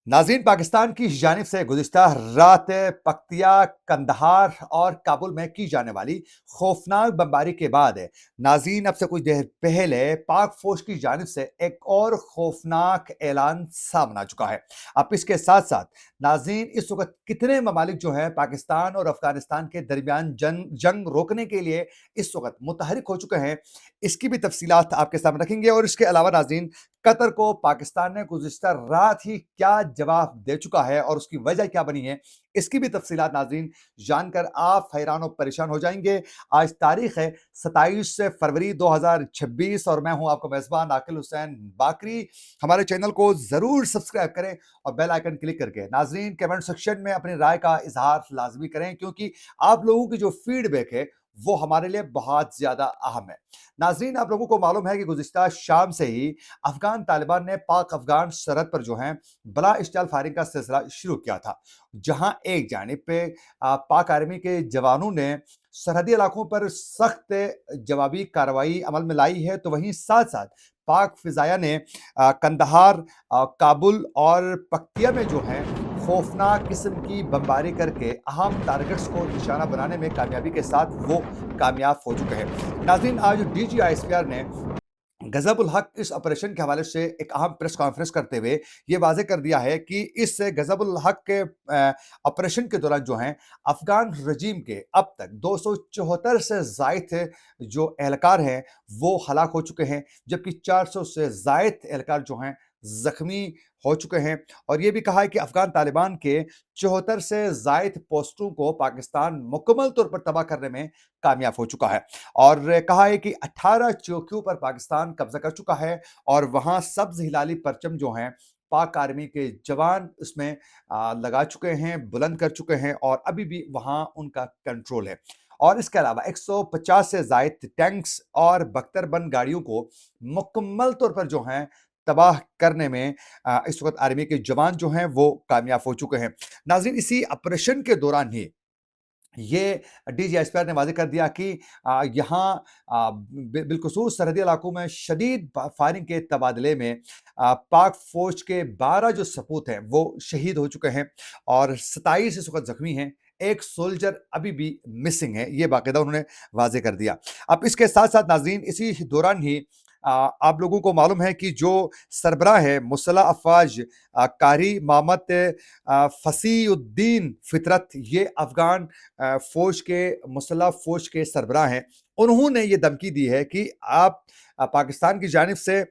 नाज़रीन, पाकिस्तान की जानिब से गुज़िश्ता रात पक्तिया, कंदहार और काबुल में की जाने वाली खौफनाक बमबारी के बाद नाज़रीन अब से कुछ देर पहले पाक फ़ौज की जानिब से एक और खौफनाक ऐलान सामने आ चुका है। अब इसके साथ-साथ नाज़रीन इस वक़्त कितने ममालिक जो हैं पाकिस्तान और अफ़गानिस्तान के दरमियान जंग रोकने के लिए इस वक़्त मुतहरिक हो चुके हैं, इसकी भी तफ़सीलात आपके सामने रखेंगे और इसके अलावा नाज़रीन कतर को पाकिस्तान ने गुज़िश्ता रात ही क्या जवाब दे चुका है और उसकी वजह क्या बनी है, इसकी भी तफ़सीलात नाज़रीन जानकर आप हैरान और परेशान हो जाएँगे। आज तारीख़ है 27 फरवरी 2026 और मैं हूँ आपका मेज़बान आकिल हुसैन बाकरी। हमारे चैनल को ज़रूर सब्सक्राइब करें और बेल आइकन क्लिक करके नाज़रीन कमेंट सेक्शन में अपनी राय का इज़हार लाज़मी करें, क्योंकि आप लोगों की जो फ़ीडबैक है वो हमारे लिए बहुत ज़्यादा अहम है। नाज़रीन, आप लोगों को मालूम है कि गुज़िश्ता शाम से ही अफ़गान तालिबान ने पाक अफ़गान सरहद पर जो है बला इश्तियाल फायरिंग का सिलसिला शुरू किया था। जहां एक जानिब पे पाक आर्मी के जवानों ने सरहदी इलाकों पर सख्त जवाबी कार्रवाई अमल में लाई है, तो वहीं साथ-साथ पाक फ़िज़ाया ने कंदहार, काबुल और पक्तिया में जो है खौफनाक किस्म की बमबारी करके अहम टारगेट्स को निशाना बनाने में कामयाबी के साथ वो कामयाब हो चुके हैं। नाज़रीन, आज डीजीआईएसपीआर ने गज़ब-उल हक़ इस ऑपरेशन के हवाले से एक अहम प्रेस कॉन्फ्रेंस करते हुए ये वाज़ेह कर दिया है कि इस गज़ब-उल हक़ के ऑपरेशन के दौरान जो हैं अफ़गान रजीम के अब तक 274 से ज़ायद जो एहलकार हैं वो हलाक हो चुके हैं, जबकि 400 से ज़ायद एहलकार जो हैं ज़ख्मी हो चुके हैं। और ये भी कहा है कि अफ़गान तालिबान के 74 से ज़ायद पोस्टों को पाकिस्तान मुकम्मल तौर पर तबाह करने में कामयाब हो चुका है। और कहा है कि 18 चौकियों पर पाकिस्तान कब्जा कर चुका है और वहां सब्ज हिलाली परचम जो हैं पाक आर्मी के जवान उसमें लगा चुके हैं, बुलंद कर चुके हैं और अभी भी वहां उनका कंट्रोल है। और इसके अलावा 150 से जायद टैंक्स और बख्तरबंद गाड़ियों को मुकम्मल तौर पर जो हैं तबाह करने में इस वक्त आर्मी के जवान जो हैं वो कामयाब हो चुके हैं। नाज़रीन, इसी ऑपरेशन के दौरान ही ये डीजीएसपीआर ने वाज़ेह कर दिया कि यहाँ बिलखुसूस सरहदी इलाकों में शदीद फायरिंग के तबादले में पाक फ़ौज के 12 जो सपूत हैं वो शहीद हो चुके हैं और 27 इस वक़्त ज़ख्मी हैं। एक सोल्जर अभी भी मिसिंग है, ये बाकायदा उन्होंने वाज़ेह कर दिया। अब इसके साथ-साथ नाज़रीन इसी दौरान ही आप लोगों को मालूम है कि जो सरबराह है मुसल्लह अफ़वाज कारी मोहम्मद फ़सीउद्दीन फ़ितरत, ये अफ़गान फ़ौज के मुसल्लह फ़ौज के सरबराह हैं। उन्होंने ये धमकी दी है कि आप पाकिस्तान की जानिब से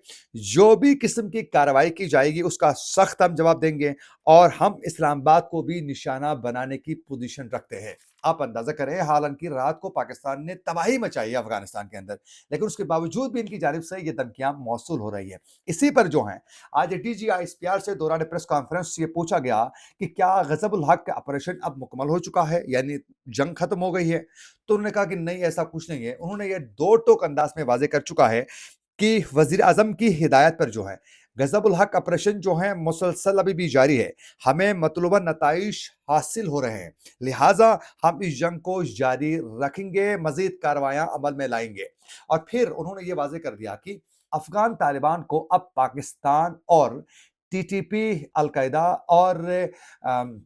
जो भी किस्म की कार्रवाई की जाएगी उसका सख्त हम जवाब देंगे और हम इस्लामाबाद को भी निशाना बनाने की पोजीशन रखते हैं। आप अंदाजा करें, हालांकि रात को पाकिस्तान ने तबाही मचाई है अफगानिस्तान के अंदर, लेकिन उसके बावजूद भी इनकी जानिब से ये धमकियां मौसूल हो रही है। इसी पर जो है आज डीजीआईएसपीआर से दौरान प्रेस कॉन्फ्रेंस ये पूछा गया कि क्या गज़ब-उल हक़ का ऑपरेशन अब मुकम्मल हो चुका है, यानी जंग खत्म हो गई है? तो उन्होंने कहा कि नहीं, ऐसा कुछ नहीं है। उन्होंने ये दो टोक अंदाज में वाज़ेह कर चुका है कि वज़ीर आज़म की हिदायत पर जो है गज़ब-उल हक़ ऑपरेशन जो है मुसलसल अभी भी जारी है। हमें मतलूबा नताइज हासिल हो रहे हैं, लिहाजा हम इस जंग को जारी रखेंगे, मज़ीद कार्रवाइयाँ अमल में लाएँगे। और फिर उन्होंने ये वाज़ेह कर दिया कि अफ़गान तालिबान को अब पाकिस्तान और टीटीपी, अल-कायदा और अम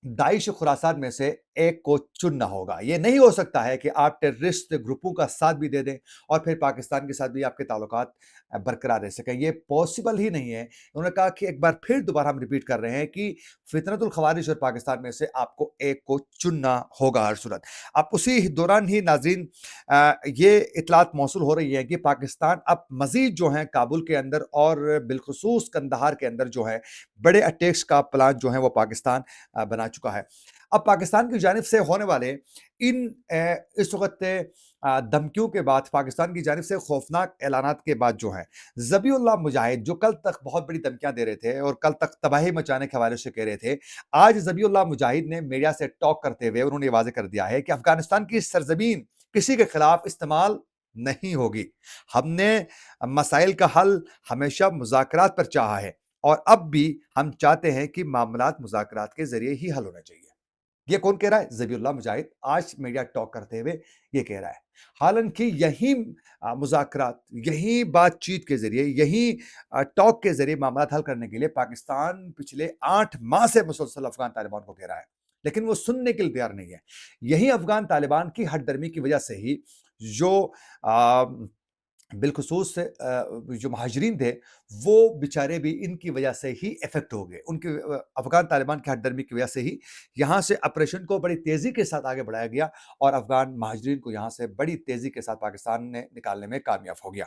दाइश खुरासान में से एक को चुनना होगा। ये नहीं हो सकता है कि आप टेररिस्ट ग्रुपों का साथ भी दे दें और फिर पाकिस्तान के साथ भी आपके ताल्लुकात बरकरार रह सकें। ये पॉसिबल ही नहीं है। उन्होंने कहा कि एक बार फिर दोबारा हम रिपीट कर रहे हैं कि फितरतुल खवारिज और पाकिस्तान में से आपको एक को चुनना होगा हर सूरत। अब उसी दौरान ही नाज़रीन ये इत्तलात मौसूल हो रही है कि पाकिस्तान अब मज़ीद जो है काबुल के अंदर और बिलखुसूस कंदहार के अंदर जो है बड़े अटैक्स का प्लान जो है वो पाकिस्तान बना चुका है। अब पाकिस्तान की जानिब से होने वाले इन इस वक़्त धमकियों के बाद, पाकिस्तान की जानिब से खौफनाक ऐलानात के बाद जो है ज़बीउल्लाह मुजाहिद, जो कल तक बहुत बड़ी धमकियाँ दे रहे थे और कल तक तबाही मचाने के हवाले से कह रहे थे, आज ज़बीउल्लाह मुजाहिद ने मीडिया से टॉक करते हुए उन्होंने ये वाज़ेह कर दिया है कि अफ़गानिस्तान की सरज़मीन किसी के खिलाफ इस्तेमाल नहीं होगी। हमने मसाइल का हल हमेशा मुज़ाकरात पर चाहा है और अब भी हम चाहते हैं कि मामलात मुज़ाकरात के ज़रिए ही हल होना चाहिए। ये कौन कह रहा है? ज़बीउल्लाह मुजाहिद आज मीडिया टॉक करते हुए ये कह रहा है। हालाँकि यही मुज़ाकरात, यही बातचीत के ज़रिए, यही टॉक के ज़रिए मामलात हल करने के लिए पाकिस्तान पिछले 8 माह से मुसलसल अफ़गान तालिबान को कह रहा है। लेकिन वो सुनने के लिए तैयार नहीं है। यही अफ़गान तालिबान की हठधर्मी की वजह से ही जो अ बिलख़ुसूस जो महाजरीन थे, वो बेचारे भी इनकी वजह से ही इफ़ेक्ट हो गए। उनके अफ़गान तालिबान की हठधर्मी की वजह से ही यहाँ से ऑपरेशन को बड़ी तेज़ी के साथ आगे बढ़ाया गया और अफ़गान महाजरीन को यहाँ से बड़ी तेज़ी के साथ पाकिस्तान ने निकालने में कामयाब हो गया।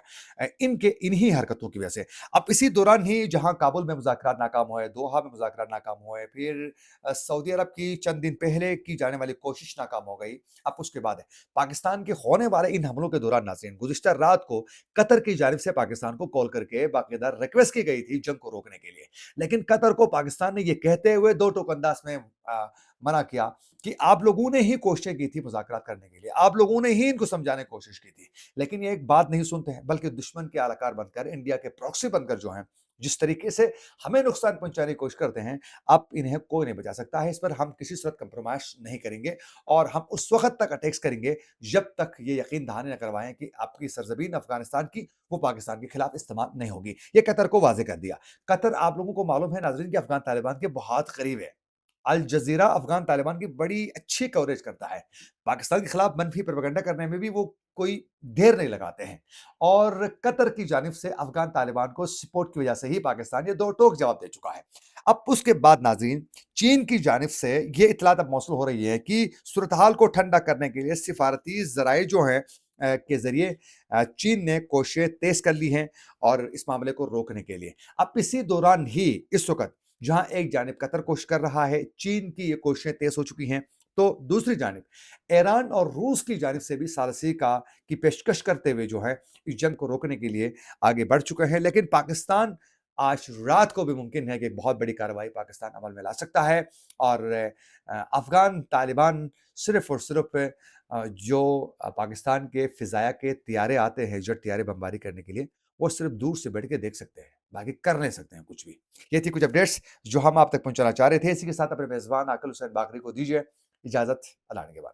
इनके इन्हीं हरकतों की वजह से। अब इसी दौरान ही जहाँ काबुल में मुज़ाकरात नाकाम हुए, दोहा में मुज़ाकरात नाकाम हुए, फिर सऊदी अरब की चंद दिन पहले की जाने वाली कोशिश नाकाम हो गई। अब उसके बाद पाकिस्तान के होने वाले इन हमलों के दौरान नाज़रीन गुज़िश्ता रात को कतर की जानिब से पाकिस्तान को कॉल करके बाकायदा रिक्वेस्ट की गई थी जंग को रोकने के लिए। लेकिन कतर को पाकिस्तान ने ये कहते हुए दो टोक अंदाज में मना किया कि आप लोगों ने ही कोशिशें की थी मुज़ाकरात करने के लिए, आप लोगों ने ही इनको समझाने की कोशिश की थी। लेकिन ये एक बात नहीं सुनते हैं, बल्कि दुश्मन के आलाकार बनकर, इंडिया के प्रॉक्सी बनकर जो हैं, जिस तरीके से हमें नुकसान पहुँचाने की कोशिश करते हैं, अब इन्हें कोई नहीं बचा सकता है। इस पर हम किसी सूरत कंप्रोमाइज़ नहीं करेंगे और हम उस वक़्त तक अटैक्स करेंगे जब तक ये यकीन दहानी न करवाएँ कि आपकी सरज़मीन अफ़गानिस्तान की, वो पाकिस्तान के खिलाफ इस्तेमाल नहीं होगी। ये कतर को वाज़ेह कर दिया। कतर आप लोगों को मालूम है नाज़रीन कि अफ़गान तालिबान के बहुत करीब है। अल जज़ीरा अफ़गान तालिबान की बड़ी अच्छी कवरेज करता है। पाकिस्तान के खिलाफ मनफ़ी प्रोपेगेंडा करने में भी वो कोई देर नहीं लगाते हैं और कतर की जानिब से अफ़गान तालिबान को सपोर्ट की वजह से ही पाकिस्तान ये दो टोक जवाब दे चुका है। अब उसके बाद नाज़रीन चीन की जानिब से ये इत्तलात अब मौसूल हो रही है कि सूरत-हाल को ठंडा करने के लिए सिफ़ारती ज़राए जो हैं के ज़रिए चीन ने कोशिशें तेज़ कर ली हैं और इस मामले को रोकने के लिए। अब इसी दौरान ही इस वक़्त जहाँ एक जानिब कतर कोशिश कर रहा है, चीन की ये कोशिशें तेज़ हो चुकी हैं, तो दूसरी जानिब ईरान और रूस की जानिब से भी सालिसी की पेशकश करते हुए जो है, इस जंग को रोकने के लिए आगे बढ़ चुके हैं। लेकिन पाकिस्तान आज रात को भी मुमकिन है कि एक बहुत बड़ी कार्रवाई पाकिस्तान अमल में ला सकता है और अफ़गान तालिबान सिर्फ़ और सिर्फ़ जो पाकिस्तान के फ़िज़ाया के तियारे आते हैं, जेट तियारे बमबारी करने के लिए, वो सिर्फ़ दूर से बैठ के देख सकते हैं, बाकी कर नहीं सकते हैं कुछ भी। ये थी कुछ अपडेट्स जो हम आप तक पहुँचाना चाह रहे थे। इसी के साथ अपने मेज़बान आकिल हुसैन बाकरी को दीजिए इजाज़त। अल्लाह ने के बाद।